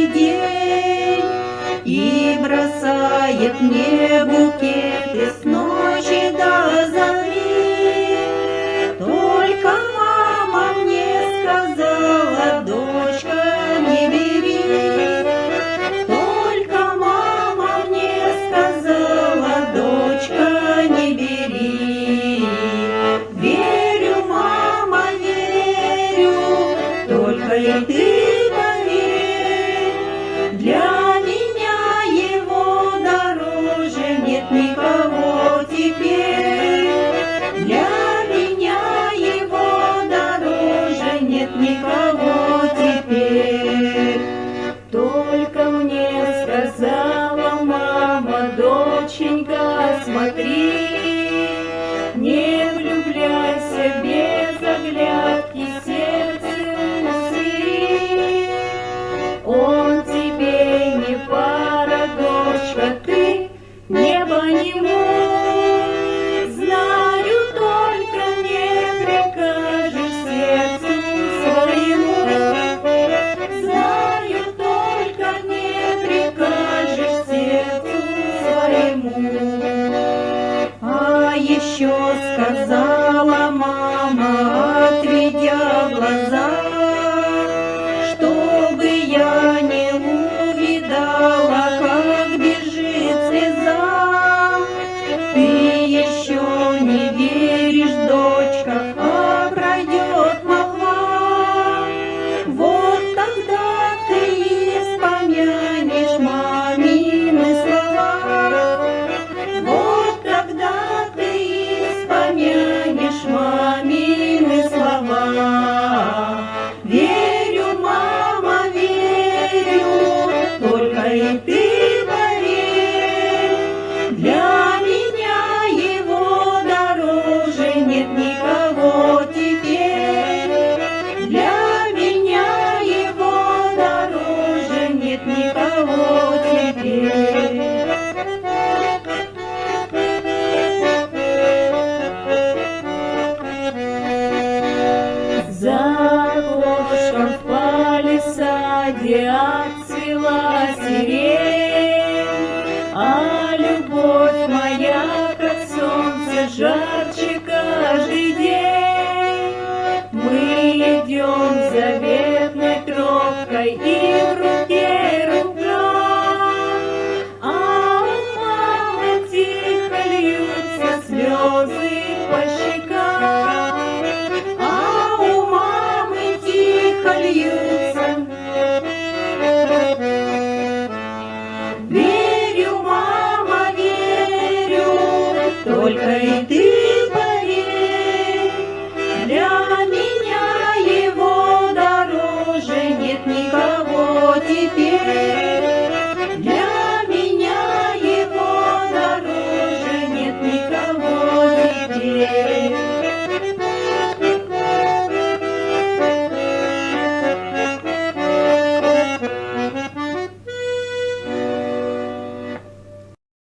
каждый день и бросает мне букеты с ночи до зари. Только мама мне сказала: дочка, не бери. Только мама мне сказала: дочка, не бери. Верю, мама, верю, только и ты поверь, для меня его дороже нет никого теперь. Для меня его дороже нет никого теперь. Только мне сказала мама: доченька, смотри, не влюбляйся без оглядки, сердце усыри. Он тебе не пара, дочка, ты небо ему. Знаю, только не прикажешь сердцу своему. Знаю, только не прикажешь сердцу своему. А еще сказала мама, отведя глаза, чтобы я не увидала, как бежит слеза. Ты еще не веришь, дочка, а пройдет молва. Вот тогда ты и вспомянешь мамины слова. Вот тогда ты и вспомянешь мамины слова. Верю, мама, верю, только и ты поверь, для меня его дороже нет никого теперь. Для меня его дороже нет никого теперь. За окошком в палисаде отцвела сирень, а любовь моя, как солнце, жарче каждый день. Мы идем заветной тропкой, и в руке рука, а у мамы тихо льются слезы по щекам. А у мамы тихо льются